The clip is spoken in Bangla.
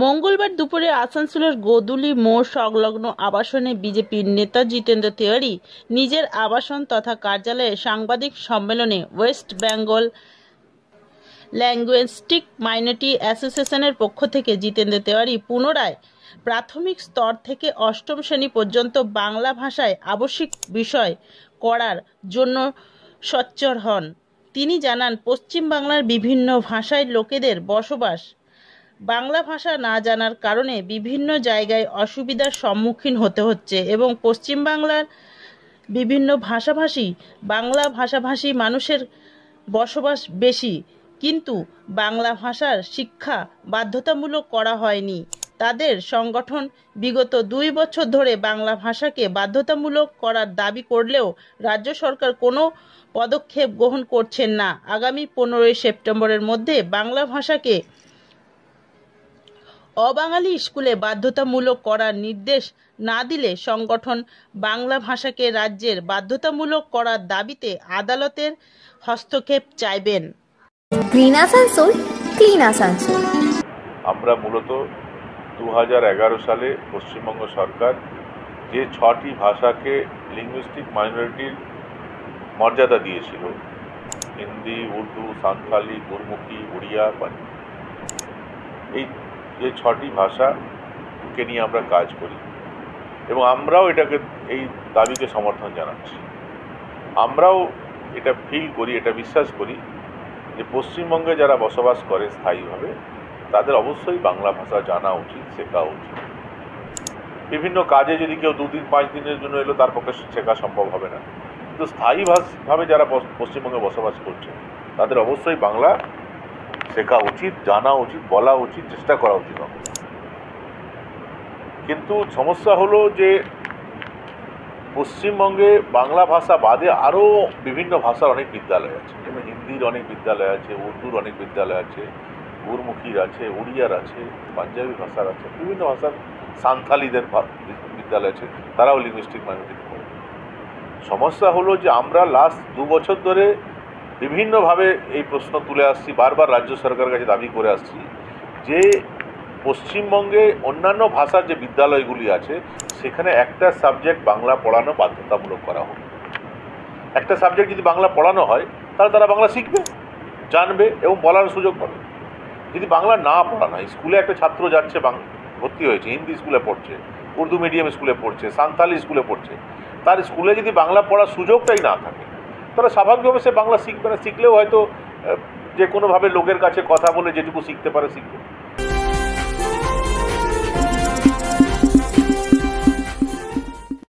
মঙ্গলবার দুপুরে আসানসোলের গোদুলি মোড় সংলগ্ন আবাসনে বিজেপির নেতা জিতেন্দ্র তিওয়ারি নিজের আবাসন তথা কার্যালয়ে সাংবাদিক সম্মেলনে ওয়েস্ট বেঙ্গল ল্যাঙ্গুয়েস্টিক মাইনরিটি অ্যাসোসিয়েশনের পক্ষ থেকে জিতেন্দ্র তিওয়ারি পুনরায় প্রাথমিক স্তর থেকে অষ্টম শ্রেণী পর্যন্ত বাংলা ভাষায় আবশ্যিক বিষয় করার জন্য সোচ্চার হন। তিনি জানান, পশ্চিম বাংলার বিভিন্ন ভাষায় লোকেদের বসবাস। বাংলা ভাষা না জানার কারণে বিভিন্ন জায়গায় অসুবিধার সম্মুখীন হতে হচ্ছে এবং পশ্চিমবাংলার বিভিন্ন বাংলা ভাষাভাষী মানুষের বসবাস বেশি, কিন্তু বাংলা ভাষার শিক্ষা বাধ্যতামূলক করা হয়নি। তাদের সংগঠন বিগত 2 বছর ধরে বাংলা ভাষাকে বাধ্যতামূলক করার দাবি করলেও রাজ্য সরকার কোনো পদক্ষেপ গ্রহণ করছেন না। আগামী 15 সেপ্টেম্বরের মধ্যে বাংলা ভাষাকে অবাঙালি স্কুলে বাধ্যতামূলক করার নির্দেশ না দিলে সংগঠন বাংলা ভাষাকে রাজ্যের বাধ্যতামূলক করার দাবিতে আদালতের হস্তক্ষেপ চাইবেন। Green Asansol, clean Asansol. আমরা মূলত 2011 সালে পশ্চিমবঙ্গ সরকার যে 6টি ভাষাকে লিঙ্গুইস্টিক মাইনরিটির মর্যাদা দিয়েছিল, হিন্দি, উর্দু, সাঁওতালি, গুরমুখী, উড়িয়া, পাঞ্জাবি, এই যে 6টি ভাষাকে নিয়ে আমরা কাজ করি এবং আমরাও এই দাবিকে সমর্থন জানাচ্ছি। আমরাও এটা ফিল করি, এটা বিশ্বাস করি যে পশ্চিমবঙ্গে যারা বসবাস করে স্থায়ীভাবে তাদের অবশ্যই বাংলা ভাষা জানা উচিত, শেখা উচিত। বিভিন্ন কাজে যদি কেউ 2 দিন 5 দিনের জন্য এলো, তার পক্ষে শেখা সম্ভব হবে না, কিন্তু স্থায়ীভাবে যারা পশ্চিমবঙ্গে বসবাস করছে তাদের অবশ্যই বাংলা শেখা উচিত, জানা উচিত, বলা উচিত, চেষ্টা করা উচিত। কিন্তু সমস্যা হলো যে পশ্চিমবঙ্গে বাংলা ভাষা বাদে আরও বিভিন্ন ভাষার অনেক বিদ্যালয় আছে, যেমন হিন্দির অনেক বিদ্যালয় আছে, উর্দুর অনেক বিদ্যালয় আছে, গুরমুখীর আছে, উড়িয়ার আছে, পাঞ্জাবি ভাষার আছে, বিভিন্ন ভাষার, সাঁওতালিদের বিদ্যালয় আছে, তারাও লিঙ্গুইস্টিক মাইনরিটি পড়ে। সমস্যা হলো যে আমরা লাস্ট 2 বছর ধরে বিভিন্নভাবে এই প্রশ্ন তুলে আসছি, বারবার রাজ্য সরকারের কাছে দাবি করে আসছি যে পশ্চিমবঙ্গে অন্যান্য ভাষার যে বিদ্যালয়গুলি আছে সেখানে একটা সাবজেক্ট বাংলা পড়ানো বাধ্যতামূলক করা হোক। একটা সাবজেক্ট যদি বাংলা পড়ানো হয় তাহলে তারা বাংলা শিখবে, জানবে এবং বলার সুযোগ পাবে। যদি বাংলা না পড়ানো হয়, স্কুলে একটা ছাত্র যাচ্ছে, ভর্তি হয়েছে, হিন্দি স্কুলে পড়ছে, উর্দু মিডিয়াম স্কুলে পড়ছে, সাঁওতালি স্কুলে পড়ছে, তার স্কুলে যদি বাংলা পড়ার সুযোগটাই না থাকে তাহলে স্বাভাবিকভাবে সে বাংলা শিখবে না। শিখলেও হয়তো যে কোনোভাবে লোকের কাছে কথা বলে যেটুকু শিখতে পারে শিখবে।